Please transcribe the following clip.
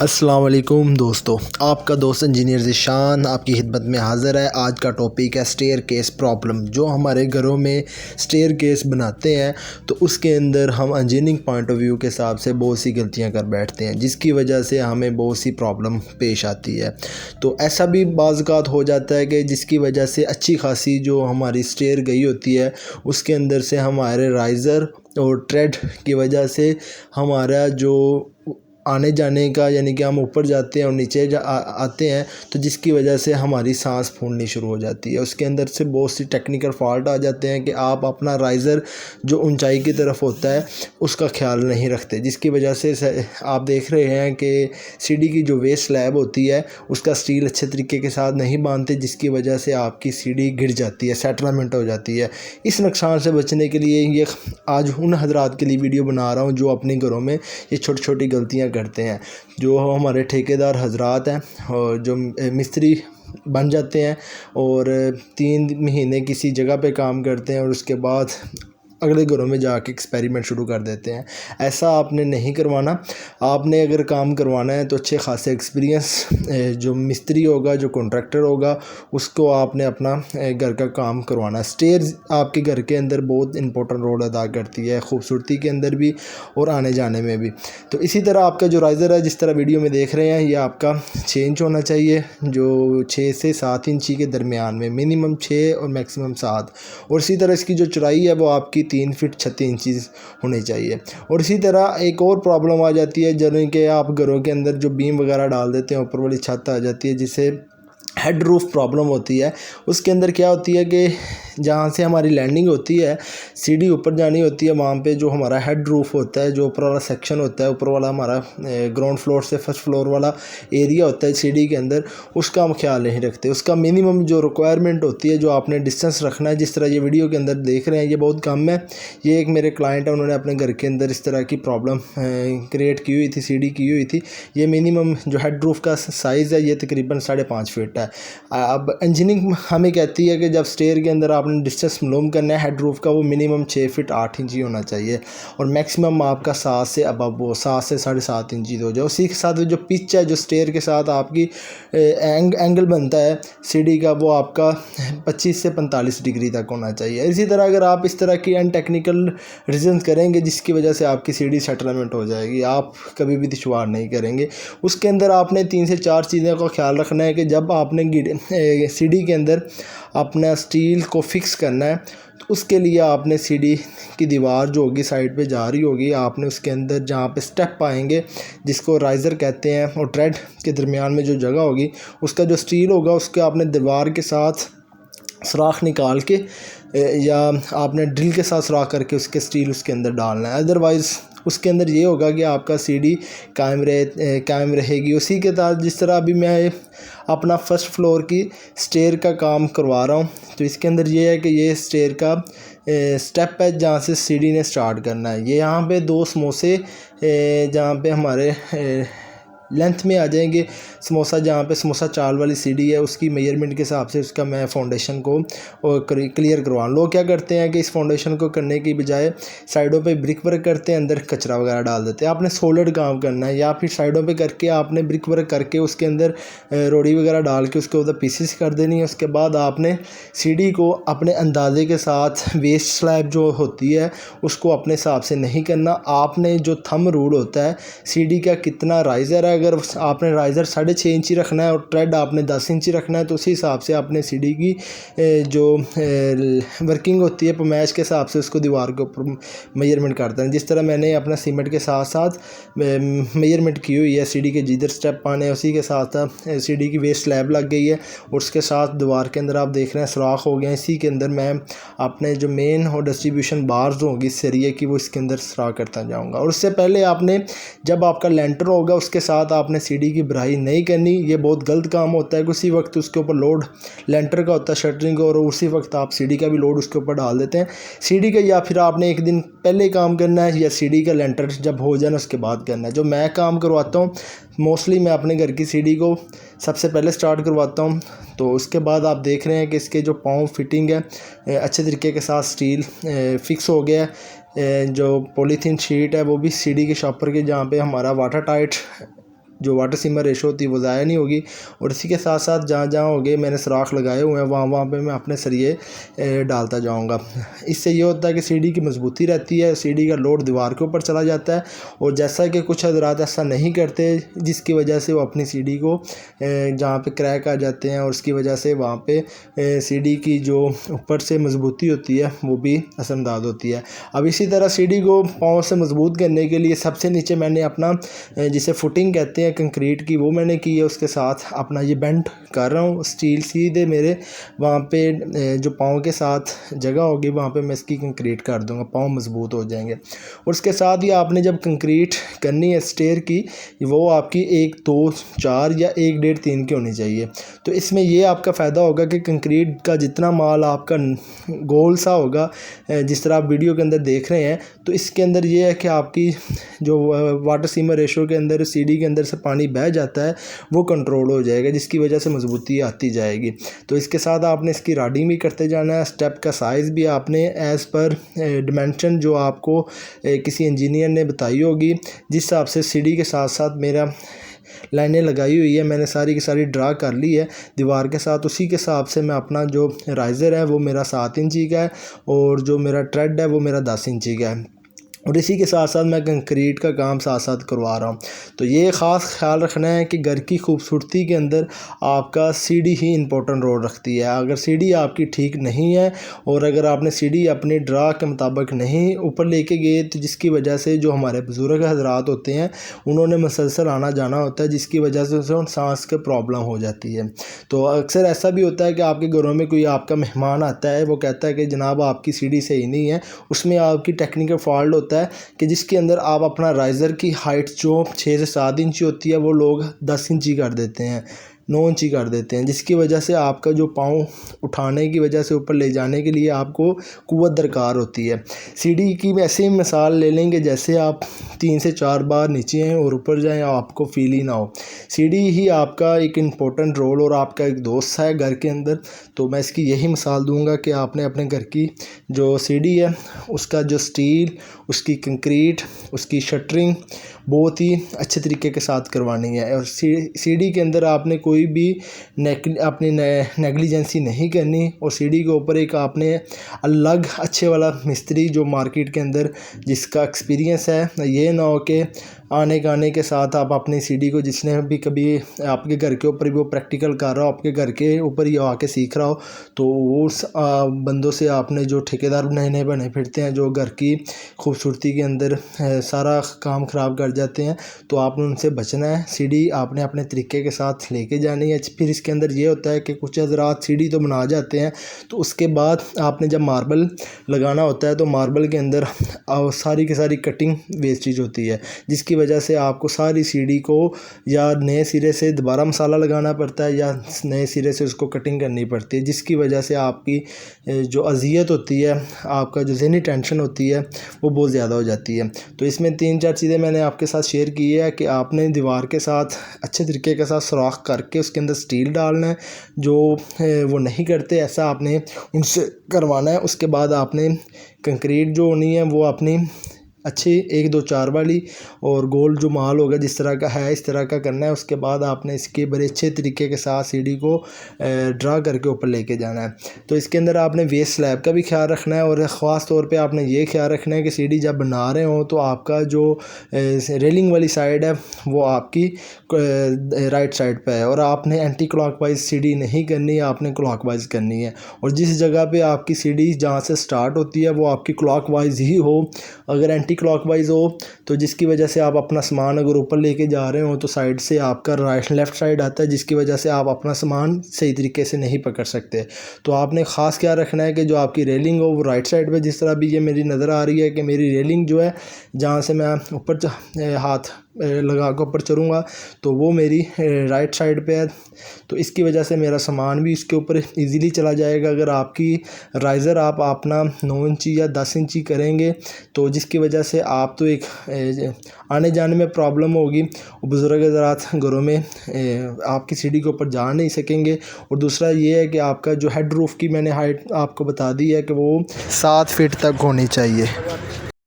अस्सलाम वालेकुम दोस्तों, आपका दोस्त इंजीनियर ज़ीशान आपकी खिदमत में हाज़िर है। आज का टॉपिक है स्टेयर केस प्रॉब्लम। जो हमारे घरों में स्टेयर केस बनाते हैं तो उसके अंदर हम इंजीनियरिंग पॉइंट ऑफ व्यू के हिसाब से बहुत सी गलतियां कर बैठते हैं, जिसकी वजह से हमें बहुत सी प्रॉब्लम पेश आती है। तो ऐसा भी बाज़ औक़ात हो जाता है कि जिसकी वजह से अच्छी खासी जो हमारी स्टेयर गई होती है उसके अंदर से हमारे राइज़र और ट्रेड की वजह से हमारा जो आने जाने का, यानी कि हम ऊपर जाते हैं और नीचे आते हैं, तो जिसकी वजह से हमारी सांस फूलनी शुरू हो जाती है। उसके अंदर से बहुत सी टेक्निकल फॉल्ट आ जाते हैं कि आप अपना राइज़र जो ऊंचाई की तरफ होता है उसका ख्याल नहीं रखते, जिसकी वजह से आप देख रहे हैं कि सीढ़ी की जो वेस्ट स्लैब होती है उसका स्टील अच्छे तरीके के साथ नहीं बांधते, जिसकी वजह से आपकी सीढ़ी गिर जाती है, सेटलमेंट हो जाती है। इस नुकसान से बचने के लिए ये आज उन हजरात के लिए वीडियो बना रहा हूँ जो अपने घरों में ये छोटी छोटी गलतियाँ करते हैं। जो हमारे ठेकेदार हजरात हैं और जो मिस्त्री बन जाते हैं और 3 महीने किसी जगह पे काम करते हैं और उसके बाद अगले घरों में जाके एक्सपेरिमेंट शुरू कर देते हैं। ऐसा आपने नहीं करवाना। आपने अगर काम करवाना है तो अच्छे खासे एक्सपीरियंस जो मिस्त्री होगा, जो कॉन्ट्रैक्टर होगा, उसको आपने अपना घर का काम करवाना। स्टेयर्स आपके घर के अंदर बहुत इंपॉर्टेंट रोल अदा करती है, खूबसूरती के अंदर भी और आने जाने में भी। तो इसी तरह आपका जो राइज़र है, जिस तरह वीडियो में देख रहे हैं, ये आपका 6 इंच होना चाहिए, जो 6 से 7 इंची के दरमियान में, मिनिमम 6 और मैक्सिमम 7। और इसी तरह इसकी जो चौड़ाई है वो आपकी 3 फीट 36 इंचज़ होनी चाहिए। और इसी तरह एक और प्रॉब्लम आ जाती है, जैसे कि आप घरों के अंदर जो बीम वगैरह डाल देते हैं, ऊपर वाली छत आ जाती है जिसे हेड रूफ प्रॉब्लम होती है। उसके अंदर क्या होती है कि जहाँ से हमारी लैंडिंग होती है, सीढ़ी ऊपर जानी होती है, वहाँ पे जो हमारा हेड रूफ होता है, जो ऊपर वाला सेक्शन होता है, ऊपर वाला हमारा ग्राउंड फ्लोर से फर्स्ट फ्लोर वाला एरिया होता है सीढ़ी के अंदर, उसका हम ख्याल नहीं रखते। उसका मिनिमम जो रिक्वायरमेंट होती है, जो आपने डिस्टेंस रखना है, जिस तरह ये वीडियो के अंदर देख रहे हैं, ये बहुत कम है। ये एक मेरे क्लाइंट है, उन्होंने अपने घर के अंदर इस तरह की प्रॉब्लम क्रिएट की हुई थी, सीढ़ी की हुई थी। ये मिनिमम जो हेड रूफ का साइज़ है ये तकरीबन 5.5 फीट है। अब इंजीनियरिंग हमें कहती है कि जब स्टेयर के अंदर आपने डिस्टेंस मालूम करना है हेड रूफ का, वो मिनिमम 6 फीट 8 इंची होना चाहिए और मैक्सिमम आपका 7 से अबव वो 7 से 7.5 इंची हो जाए। उसी के साथ जो पिच है, जो स्टेयर के साथ आपकी एंगल बनता है सीढ़ी का, वो आपका 25 से 45 डिग्री तक होना चाहिए। इसी तरह अगर आप इस तरह की अनटेक्निकल रीजन करेंगे जिसकी वजह से आपकी सीढ़ी सेटलमेंट हो जाएगी, आप कभी भी दुश्वार नहीं करेंगे। उसके अंदर आपने 3 से 4 चीज़ों का ख्याल रखना है कि जब आपने सीढ़ी के अंदर अपना स्टील को फिक्स करना है तो उसके लिए आपने सीढ़ी की दीवार जो होगी साइड पे जा रही होगी, आपने उसके अंदर जहाँ पे स्टेप आएंगे जिसको राइज़र कहते हैं और ट्रेड के दरमियान में जो जगह होगी, उसका जो स्टील होगा उसके आपने दीवार के साथ सुराख निकाल के या आपने ड्रिल के साथ सुराख करके उसके स्टील उसके अंदर डालना है। अदरवाइज़ उसके अंदर ये होगा कि आपका सीढ़ी कायम रहेगी। उसी के साथ जिस तरह अभी मैं अपना फर्स्ट फ्लोर की स्टेयर का काम करवा रहा हूँ, तो इसके अंदर ये है कि ये स्टेयर का स्टेप है जहाँ से सीढ़ी ने स्टार्ट करना है। ये यहाँ पे 2 समोसे जहाँ पे हमारे लेंथ में आ जाएंगे, समोसा जहाँ पे समोसा चाल वाली सीढ़ी है उसकी मेजरमेंट के हिसाब से उसका मैं फाउंडेशन को क्लियर करवा। लोग क्या करते हैं कि इस फाउंडेशन को करने की बजाय साइडों पे ब्रिक वर्क करते हैं, अंदर कचरा वगैरह डाल देते हैं। आपने सॉलिड काम करना है, या फिर साइडों पे करके आपने ब्रिक वर्क करके उसके अंदर रोड़ी वगैरह डाल के उसके ऊपर पीसेस कर देनी है। उसके बाद आपने सीढ़ी को अपने अंदाजे के साथ, वेस्ट स्लैब जो होती है उसको अपने हिसाब से नहीं करना। आपने जो थंब रूल होता है, सीढ़ी का कितना राइज़र है, अगर आपने राइज़र 6.5 इंची रखना है और ट्रेड आपने 10 इंची रखना है, तो उसी हिसाब से आपने सीढ़ी की जो वर्किंग होती है पैमाइश के हिसाब से उसको दीवार के ऊपर मेजरमेंट करते हैं। जिस तरह मैंने अपना सीमेंट के साथ साथ मेजरमेंट की हुई है, सीढ़ी के जिधर स्टेप आने हैं उसी के साथ साथ सीढ़ी की वेस्ट स्लैब लग गई है और उसके साथ दीवार के अंदर आप देख रहे हैं सुराख हो गए हैं। इसी के अंदर मैं अपने जो मेन और डिस्ट्रीब्यूशन बार्स होंगी सरिये की, वो इसके अंदर सुराख करता जाऊँगा। और उससे पहले आपने जब आपका लेंटर होगा उसके साथ आपने सीढ़ी की भराई नहीं करनी। ये बहुत गलत काम होता है कि उसी वक्त उसके ऊपर लोड लेंटर का होता है, शटरिंग, और उसी वक्त आप सीढ़ी का भी लोड उसके ऊपर डाल देते हैं। सीढ़ी का या फिर आपने एक दिन पहले काम करना है या सीढ़ी का लेंटर जब हो जाए उसके बाद करना है। जो मैं काम करवाता हूँ मोस्टली मैं अपने घर की सीढ़ी को सबसे पहले स्टार्ट करवाता हूँ, तो उसके बाद आप देख रहे हैं कि इसके जो पाँव फिटिंग है अच्छे तरीके के साथ स्टील फिक्स हो गया है। जो पॉलीथीन शीट है वो भी सीढ़ी के शॉपर के जहाँ पे हमारा वाटर टाइट जो वाटर सीमर रेशो होती है वो ज़ाया नहीं होगी। और इसी के साथ साथ जहाँ जहाँ हो गए मैंने सुराख लगाए हुए हैं वहाँ वहाँ पे मैं अपने सरिये डालता जाऊँगा। इससे ये होता है कि सीढ़ी की मजबूती रहती है, सीढ़ी का लोड दीवार के ऊपर चला जाता है। और जैसा कि कुछ हज़रात ऐसा नहीं करते जिसकी वजह से वो अपनी सीढ़ी को जहाँ पे क्रैक आ जाते हैं और उसकी वजह से वहाँ पे सीढ़ी की जो ऊपर से मजबूती होती है वो भी असरअंदाज होती है। अब इसी तरह सीढ़ी को पाँव से मजबूत करने के लिए सबसे नीचे मैंने अपना जिसे फुटिंग कहते हैं कंक्रीट की वो मैंने की है। उसके साथ अपना ये बेंड कर रहा हूँ, स्टील सीधे मेरे वहाँ पे जो पाँव के साथ जगह होगी वहाँ पे मैं इसकी कंक्रीट कर दूँगा, पाँव मजबूत हो जाएंगे। और उसके साथ ही आपने जब कंक्रीट करनी है स्टेयर की वो आपकी 1 2 4 या 1 1.5 3 की होनी चाहिए। तो इसमें ये आपका फ़ायदा होगा कि कंक्रीट का जितना माल आपका गोल सा होगा जिस तरह आप वीडियो के अंदर देख रहे हैं, तो इसके अंदर ये है कि आपकी जो वाटर सीमर रेशो के अंदर सीढ़ी के अंदर से पानी बह जाता है वो कंट्रोल हो जाएगा, जिसकी वजह से मजबूती आती जाएगी। तो इसके साथ आपने इसकी राडिंग भी करते जाना है। स्टेप का साइज़ भी आपने एज़ पर डिमेंशन जो आपको किसी इंजीनियर ने बताई होगी, जिस हिसाब से सीढ़ी के साथ साथ मेरा लाइनें लगाई हुई है मैंने सारी की सारी ड्रा कर ली है दीवार के साथ। उसी के हिसाब से मैं अपना जो राइज़र है वो मेरा 7 इंची का है और जो मेरा ट्रेड है वो मेरा 10 इंची का है। और इसी के साथ साथ मैं कंक्रीट का काम साथ साथ करवा रहा हूँ। तो ये ख़ास ख्याल रखना है कि घर की खूबसूरती के अंदर आपका सीढ़ी ही इम्पोर्टेंट रोल रखती है। अगर सीढ़ी आपकी ठीक नहीं है और अगर आपने सीढ़ी अपने ड्रा के मुताबिक नहीं ऊपर लेके गए तो जिसकी वजह से जो हमारे बुज़ुर्ग हज़रात होते हैं उन्होंने मुसलसल आना जाना होता है, जिसकी वजह से उसे सांस के प्रॉब्लम हो जाती है। तो अक्सर ऐसा भी होता है कि आपके घरों में कोई आपका मेहमान आता है, वो कहता है कि जनाब आपकी सीढ़ी सही नहीं है, उसमें आपकी टेक्निकल फॉल्ट होता है कि जिसके अंदर आप अपना राइज़र की हाइट जो 6 से 7 इंची होती है वो लोग 10 इंची कर देते हैं, 9 इंची कर देते हैं, जिसकी वजह से आपका जो पाँव उठाने की वजह से ऊपर ले जाने के लिए आपको क़ुव्वत दरकार होती है। सीढ़ी की ऐसे ही मिसाल ले लेंगे जैसे आप 3 से 4 बार नीचे आएँ और ऊपर जाएँ आपको फील ही ना हो। सीढ़ी ही आपका एक इम्पोर्टेंट रोल और आपका एक दोस्त है घर के अंदर। तो मैं इसकी यही मिसाल दूंगा कि आपने अपने घर की जो सीढ़ी है उसका जो स्टील, उसकी कंक्रीट, उसकी शटरिंग बहुत ही अच्छे तरीके के साथ करवानी है। और सीढ़ी के अंदर आपने कोई भी अपनी नेगलिजेंसी नहीं करनी। और सीढ़ी के ऊपर एक आपने अलग अच्छे वाला मिस्त्री जो मार्केट के अंदर जिसका एक्सपीरियंस है, ये ना हो कि आने के साथ आप अपनी सीढ़ी को जिसने भी कभी आपके घर के ऊपर भी वो प्रैक्टिकल कर रहा हो, आपके घर के ऊपर ही आके सीख रहा हो, तो उस बंदों से आपने जो ठेकेदार नए बने फिरते हैं जो घर की खूबसूरती के अंदर सारा काम ख़राब कर जाते हैं, तो आपने उनसे बचना है। सीढ़ी आपने अपने तरीके के साथ लेके जानी है। फिर इसके अंदर ये होता है कि कुछ हज़रात सीढ़ी तो बना जाते हैं, तो उसके बाद आपने जब मार्बल लगाना होता है तो मार्बल के अंदर सारी की सारी कटिंग वेस्टेज होती है, जिसकी वजह से आपको सारी सीढ़ी को या नए सिरे से दोबारा मसाला लगाना पड़ता है या नए सिरे से उसको कटिंग करनी पड़ती है, जिसकी वजह से आपकी जो अज़ियत होती है, आपका जो ज़हनी टेंशन होती है वो बहुत ज़्यादा हो जाती है। तो इसमें 3-4 चीज़ें मैंने आपके साथ शेयर की है कि आपने दीवार के साथ अच्छे तरीके के साथ सुराख करके उसके अंदर स्टील डालना है, जो वो नहीं करते ऐसा आपने उनसे करवाना है। उसके बाद आपने कंक्रीट जो होनी है वो अपनी अच्छी 1 2 4 वाली और गोल जो माल होगा जिस तरह का है इस तरह का करना है। उसके बाद आपने इसके बड़े अच्छे तरीके के साथ सीढ़ी को ड्रा करके ऊपर लेके जाना है। तो इसके अंदर आपने वेस्ट स्लैब का भी ख्याल रखना है और ख़ास तौर पे आपने ये ख्याल रखना है कि सीढ़ी जब बना रहे हो तो आपका जो रेलिंग वाली साइड है वो आपकी राइट साइड पे है और आपने एंटी क्लॉकवाइज सीढ़ी नहीं करनी, आपने क्लॉकवाइज करनी है। और जिस जगह पे आपकी सीढ़ी जहाँ से स्टार्ट होती है वो आपकी क्लॉकवाइज ही हो। अगर एंटी क्लॉकवाइज हो तो जिसकी वजह से आप अपना सामान अगर ऊपर लेके जा रहे हो तो साइड से आपका लेफ़्ट साइड आता है, जिसकी वजह से आप अपना सामान सही तरीके से नहीं पकड़ सकते। तो आपने ख़ास क्या रखना है कि जो आपकी रेलिंग हो वो राइट साइड पे, जिस तरह भी ये मेरी नज़र आ रही है कि मेरी रेलिंग जो है जहाँ से मैं ऊपर हाथ लगा कर ऊपर चढ़ूँगा तो वो मेरी राइट साइड पे है। तो इसकी वजह से मेरा सामान भी इसके ऊपर इजीली चला जाएगा। अगर आपकी राइज़र आप अपना 9 इंची या 10 इंची करेंगे तो जिसकी वजह से आप तो एक आने जाने में प्रॉब्लम होगी, बुज़ुर्ग हज़रात घरों में आपकी सीढ़ी के ऊपर जा नहीं सकेंगे। और दूसरा ये है कि आपका जो हेड रूफ़ की मैंने हाइट आपको बता दी है कि वो 7 फीट तक होनी चाहिए।